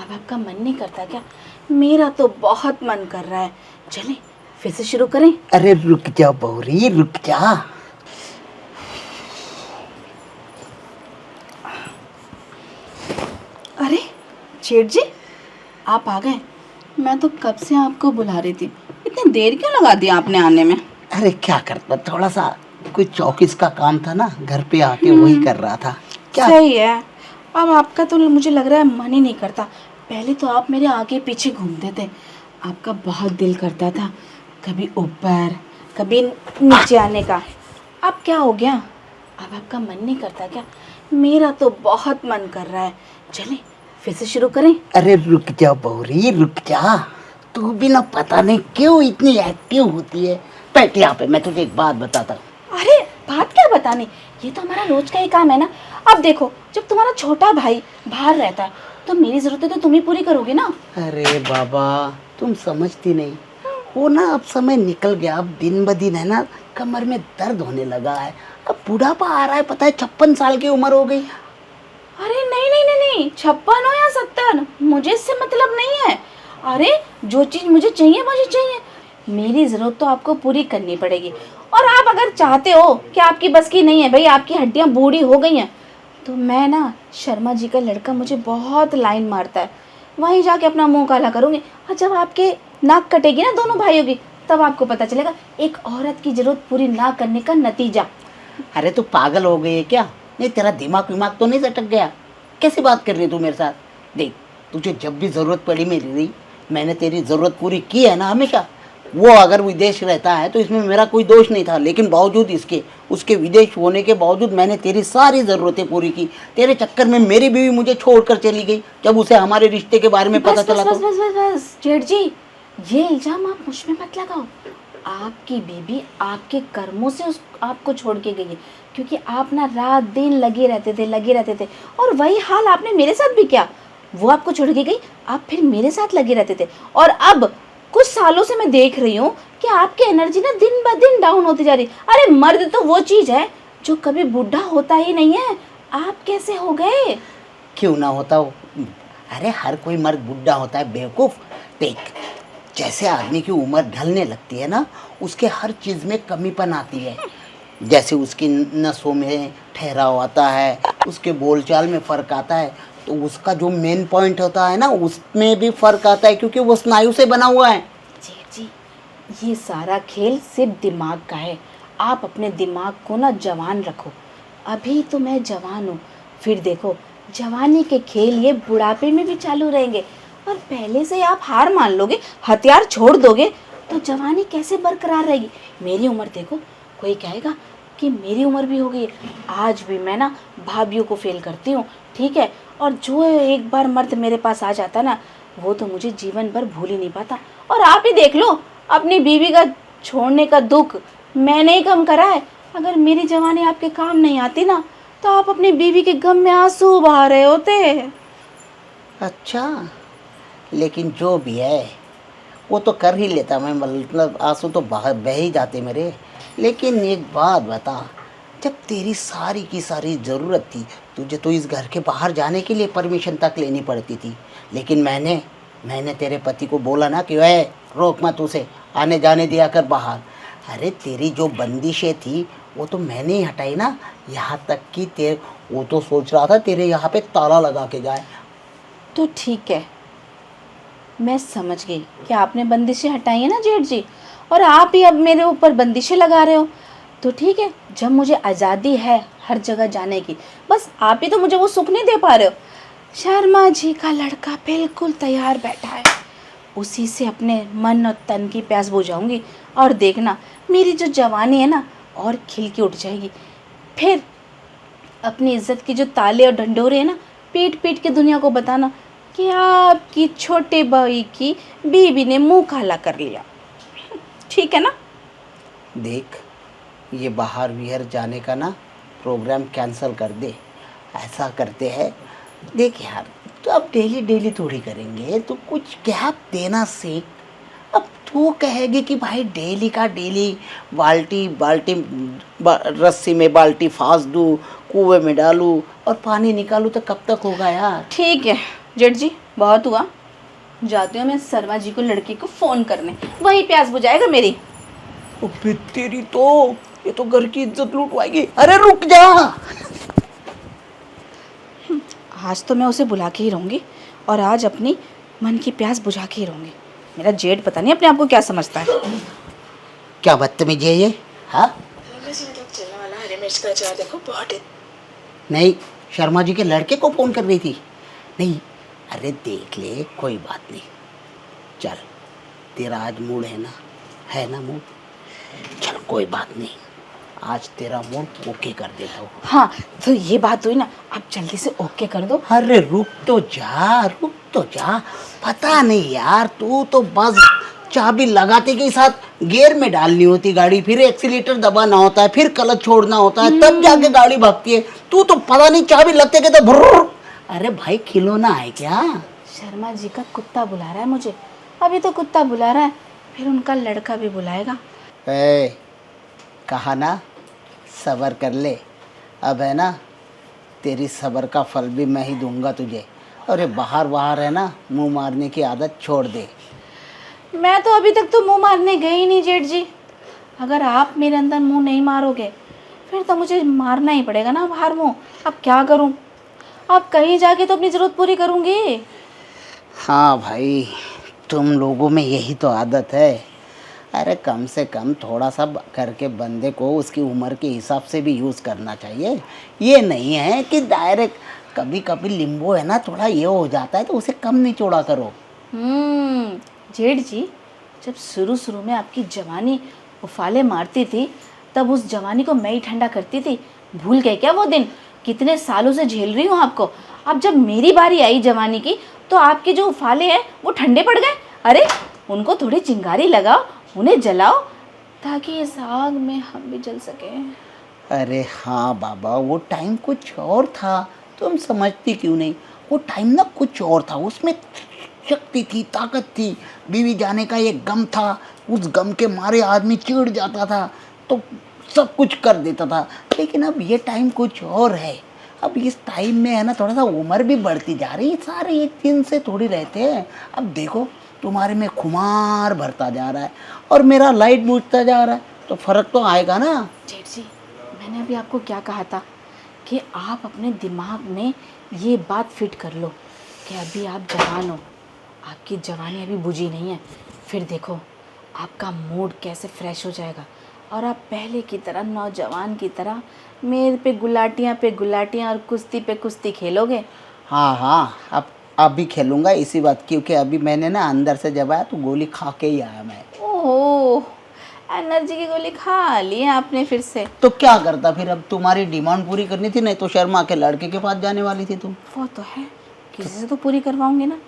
अब आपका मन नहीं करता क्या? मेरा तो बहुत मन कर रहा है। चलें फिर से शुरू करें? अरे रुक जा बौरी, रुक जा। अरे जेठ जी, आप आ गए। मैं तो कब से आपको बुला रही थी। इतनी देर क्यों लगा दी आपने आने में? अरे क्या करता, थोड़ा सा कुछ ऑफिस का काम था ना, घर पे आके वही कर रहा था। क्या? सही है। अब आपका तो मुझे लग रहा है मन ही नहीं करता। पहले तो आप मेरे आगे पीछे घूमते थे। आपका बहुत दिल करता था कभी ऊपर कभी नीचे आने का। अब क्या हो गया? अब आपका मन नहीं करता क्या? मेरा तो बहुत मन कर रहा है। चलें फिर से शुरू करें? अरे रुक जा बौरी, रुक जा। तू भी ना पता नहीं क्यों इतनी एक्टिव होती है। बैठ यहाँ पे, मैं तुझे एक बात बताता हूँ। अरे बात क्या बतानी, ये तो हमारा रोज का ही काम है ना। अब देखो, जब तुम्हारा छोटा भाई बाहर रहता है तो मेरी जरूरतें तो तुम ही पूरी करोगे ना। अरे बाबा, तुम समझती नहीं। वो ना अब समय निकल गया, अब दिन ब दिन है ना कमर में दर्द होने लगा है। अब बुढ़ापा आ रहा है, पता है 56 साल की उम्र हो गई। अरे नहीं नहीं नहीं नहीं, 56 हो या 70, मुझे इससे मतलब नहीं है। अरे जो चीज मुझे चाहिए। मेरी जरूरत तो आपको पूरी करनी पड़ेगी। और आप अगर चाहते हो कि आपकी बस की नहीं है भाई, आपकी हड्डियां बूढ़ी हो गई हैं, तो मैं ना शर्मा जी का लड़का मुझे बहुत लाइन मारता है, वहीं जाके अपना मुंह काला करूंगी। और जब आपके नाक कटेगी ना दोनों भाइयों की, तब आपको पता चलेगा एक औरत की जरूरत पूरी ना करने का नतीजा। अरे तू पागल हो गई है क्या? नहीं, तेरा दिमाग विमाग तो नहीं सटक गया? कैसी बात कर रही है तू मेरे साथ? देख, तुझे जब भी ज़रूरत पड़ी मेरी, मैंने तेरी ज़रूरत पूरी की है ना हमेशा। वो अगर विदेश रहता है तो इसमें मेरा कोई दोष नहीं था, लेकिन बावजूद इसके उसके विदेश होने के बावजूद मैंने तेरी सारी ज़रूरतें पूरी की। तेरे चक्कर में मेरी बीवी मुझे छोड़कर चली गई जब उसे हमारे रिश्ते के बारे में पता चला। बस बस बस बस जेठ जी, ये इल्जाम आप मुझ में मत लगाओ। आपकी बीबी आपके कर्मों से आपको छोड़ के गई है, क्योंकि आप ना रात दिन लगे रहते थे। और वही हाल आपने मेरे साथ भी किया। वो आपको छोड़ के गई, आप फिर मेरे साथ लगे रहते थे। और अब कुछ सालों से मैं देख रही हूँ कि आपकी एनर्जी ना दिन ब दिन डाउन होती जा रही। अरे मर्द तो वो चीज़ है जो कभी बूढ़ा होता ही नहीं है। आप कैसे हो गए? क्यों ना होता हो? अरे हर कोई मर्द बुढ़ा होता है बेवकूफ़। देख, जैसे आदमी की उम्र ढलने लगती है ना, उसके हर चीज़ में कमीपन आती है। जैसे उसकी नसों में ठहराव आता है, उसके बोलचाल में फ़र्क आता है, तो उसका जो मेन पॉइंट होता है ना, उसमें भी फ़र्क आता है, क्योंकि वो स्नायु से बना हुआ है। जी जी, ये सारा खेल सिर्फ दिमाग का है। आप अपने दिमाग को ना जवान रखो। अभी तो मैं जवान हूँ, फिर देखो जवानी के खेल ये बुढ़ापे में भी चालू रहेंगे। और पहले से आप हार मान लोगे, हथियार छोड़ दोगे, तो जवानी कैसे बरकरार रहेगी? मेरी उम्र देखो, कोई कहेगा कि मेरी उम्र भी हो गई है। आज भी मैं ना भाभीियों को फेल करती हूँ, ठीक है। और जो एक बार मर्द मेरे पास आ जाता ना, वो तो मुझे जीवन भर भूल ही नहीं पाता। और आप ही देख लो, अपनी बीवी का छोड़ने का दुख मैंने ही कम करा है। अगर मेरी जवानी आपके काम नहीं आती ना, तो आप अपनी बीवी के गम में आंसू बहा रहे होते। अच्छा, लेकिन जो भी है वो तो कर ही लेता मैं, मतलब आंसू तो बह ही जाते मेरे। लेकिन एक बात बता, जब तेरी सारी की सारी ज़रूरत थी, तुझे तो इस घर के बाहर जाने के लिए परमिशन तक लेनी पड़ती थी, लेकिन मैंने तेरे पति को बोला ना कि वह रोक मत, उसे आने जाने दिया कर बाहर। अरे तेरी जो बंदिशें थी वो तो मैंने ही हटाई ना। यहाँ तक कि वो तो सोच रहा था तेरे यहाँ पे ताला लगा के जाए। तो ठीक है, मैं समझ गई कि आपने बंदिशें हटाई है ना जेठ जी, और आप ही अब मेरे ऊपर बंदिशें लगा रहे हो। तो ठीक है, जब मुझे आज़ादी है हर जगह जाने की, बस आप ही तो मुझे वो सुख नहीं दे पा रहे हो। शर्मा जी का लड़का बिल्कुल तैयार बैठा है, उसी से अपने मन और तन की प्यास बुझाऊंगी। और देखना, मेरी जो जवानी है ना और खिल के उठ जाएगी। फिर अपनी इज्जत की जो ताले और ढंढोरे हैं ना, पीट पीट के दुनिया को बताना कि आपकी छोटे भाई की बीवी ने मुंह काला कर लिया। ठीक है ना? देख, ये बाहर विहर जाने का ना प्रोग्राम कैंसिल कर दे। ऐसा करते हैं, देख यार, तो अब डेली डेली थोड़ी करेंगे, तो कुछ गैप देना सीख। अब तू कहेगी कि भाई डेली का डेली बाल्टी बाल्टी रस्सी में बाल्टी फांस दूँ, कुएं में डालूँ और पानी निकालूँ, तो कब तक होगा यार? ठीक है जेठ जी, बहुत हुआ, जाती हूँ मैं शर्मा जी को लड़की को फ़ोन करने, वही प्यास बुझाएगा मेरी। अबे तेरी तो, ये तो घर की इज्जत लूटवाएगी। अरे रुक जा। आज तो मैं उसे बुला के ही रहूँगी और आज अपनी मन की प्यास बुझा के ही रहूँगी। मेरा जेठ पता नहीं अपने आप को क्या समझता है। क्या बदतमीजी है ये, हाँ? चलने वाला हरी मिर्च का अचार देखो, बहुत नहीं, शर्मा जी के लड़के को फोन कर रही थी। नहीं, अरे देख ले, कोई बात नहीं। चल, तेरा आज मूड है ना मूड? चल कोई बात नहीं, आज तेरा मूड ओके कर देता हूँ। हाँ, तो ये बात हुई ना, आप जल्दी से ओके कर दो। अरे रुक तो जा। पता नहीं यार, तू तो बस चाबी लगाते के साथ गियर में डालनी होती गाड़ी, फिर एक्सीलेटर दबाना होता है, फिर क्लच छोड़ना होता है, तब जाके गाड़ी भागती है। तू तो पता नहीं चाबी लगते के तो भुर्र। अरे भाई, खिलौना है क्या? शर्मा जी का कुत्ता बुला रहा है मुझे, अभी तो कुत्ता बुला रहा है, फिर उनका लड़का भी बुलाएगा। कहा ना, सब्र कर ले। अब है ना, तेरी सब्र का फल भी मैं ही दूंगा तुझे। अरे बाहर है ना, मुंह मारने की आदत छोड़ दे। मैं तो अभी तक तो मुंह मारने गई नहीं जेठ जी। अगर आप मेरे अंदर मुंह नहीं मारोगे फिर तो मुझे मारना ही पड़ेगा ना बाहर मुंह। अब क्या करूं? अब कहीं जाके तो अपनी ज़रूरत पूरी करूंगी। हाँ भाई, तुम लोगों में यही तो आदत है। अरे कम से कम थोड़ा सा करके बंदे को उसकी उम्र के हिसाब से भी यूज़ करना चाहिए। ये नहीं है कि डायरेक्ट, कभी कभी लिम्बो है ना, थोड़ा ये हो जाता है तो उसे कम निचोड़ा करो। जेठ जी, जब शुरू शुरू में आपकी जवानी उफाले मारती थी तब उस जवानी को मैं ही ठंडा करती थी। भूल गए क्या वो दिन? कितने सालों से झेल रही हूँ आपको। अब जब मेरी बारी आई जवानी की तो आपके जो उफाले हैं वो ठंडे पड़ गए। अरे उनको थोड़ी चिंगारी लगाओ, उन्हें जलाओ, ताकि इस आग में हम भी जल सकें। अरे हाँ बाबा, वो टाइम कुछ और था, तुम समझती क्यों नहीं? वो टाइम ना कुछ और था, उसमें शक्ति थी, ताकत थी। बीवी जाने का एक गम था, उस गम के मारे आदमी चिढ़ जाता था तो सब कुछ कर देता था। लेकिन अब ये टाइम कुछ और है। अब इस टाइम में है ना, थोड़ा सा उम्र भी बढ़ती जा रही है, सारे एक दिन से थोड़ी रहते हैं। अब देखो, तुम्हारे में खुमार भरता जा रहा है और मेरा लाइट बुझता जा रहा है, तो फर्क तो आएगा ना। जेठ जी, मैंने अभी आपको क्या कहा था कि आप अपने दिमाग में ये बात फिट कर लो कि अभी आप जवान हो, आपकी जवानी अभी बुझी नहीं है। फिर देखो आपका मूड कैसे फ्रेश हो जाएगा और आप पहले की तरह, नौजवान की तरह मेरे पे गुलाटियाँ और कुश्ती पे कुश्ती खेलोगे। हाँ, अब भी खेलूँगा इसी बात, क्योंकि अभी मैंने ना अंदर से जब आया तो गोली खा के ही आया मैं। ओह, एनर्जी की गोली खा ली है आपने फिर से। तो क्या करता फिर? अब तुम्हारी डिमांड पूरी करनी थी, नहीं तो शर्मा के लड़के के पास जाने वाली थी तुम। वो तो है, किसी से तो पूरी करवाऊंगी ना।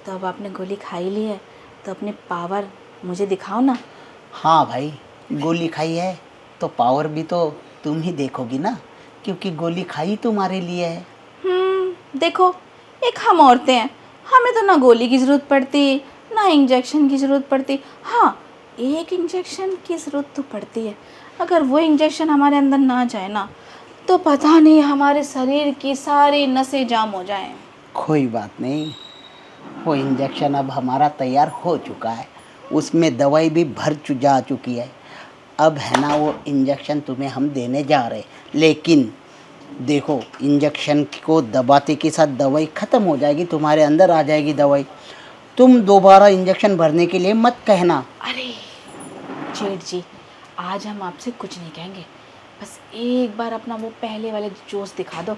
तो अब आपने गोली खा ही ली है तो अपने पावर मुझे दिखाओ ना। हाँ भाई, गोली खाई है तो पावर भी तो तुम ही देखोगी ना, क्योंकि गोली खाई तुम्हारे लिए है। देखो, एक हम औरतें हैं, हमें तो ना गोली की ज़रूरत पड़ती ना इंजेक्शन की ज़रूरत पड़ती। हाँ, एक इंजेक्शन की ज़रूरत तो पड़ती है। अगर वो इंजेक्शन हमारे अंदर ना जाए ना तो पता नहीं हमारे शरीर की सारी नसें जाम हो जाएं। कोई बात नहीं, वो इंजेक्शन अब हमारा तैयार हो चुका है, उसमें दवाई भी जा चुकी है। अब है ना, वो इंजेक्शन तुम्हें हम देने जा रहे, लेकिन देखो, इंजेक्शन को दबाते के साथ दवाई ख़त्म हो जाएगी, तुम्हारे अंदर आ जाएगी दवाई। तुम दोबारा इंजेक्शन भरने के लिए मत कहना। अरे जेठ जी, आज हम आपसे कुछ नहीं कहेंगे, बस एक बार अपना वो पहले वाले जोश दिखा दो,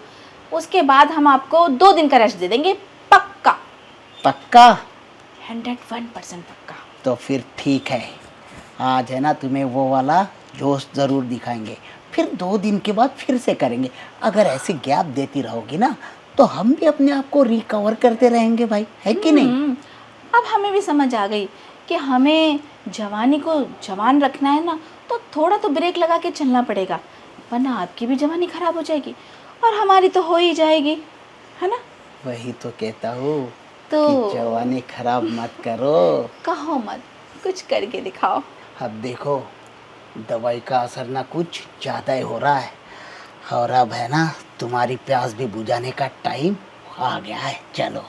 उसके बाद हम आपको 2 दिन का रेस्ट दे देंगे, पक्का। पक्का? 101% पक्का। तो फिर ठीक है, आज है ना तुम्हें वो वाला जोश ज़रूर दिखाएंगे, फिर 2 दिन के बाद फिर से करेंगे। अगर ऐसे गैप देती रहोगी ना तो हम भी अपने आप को रिकवर करते रहेंगे भाई, है कि नहीं? अब हमें भी समझ आ गई कि हमें जवानी को जवान रखना है ना तो थोड़ा तो ब्रेक लगा के चलना पड़ेगा, वरना आपकी भी जवानी खराब हो जाएगी और हमारी तो हो ही जाएगी, है ना? वही तो कहता हूँ तो कि जवानी खराब मत करो। कहो मत, कुछ करके दिखाओ। अब देखो, दवाई का असर ना कुछ ज़्यादा ही हो रहा है, और अब है ना, तुम्हारी प्यास भी बुझाने का टाइम आ गया है। चलो।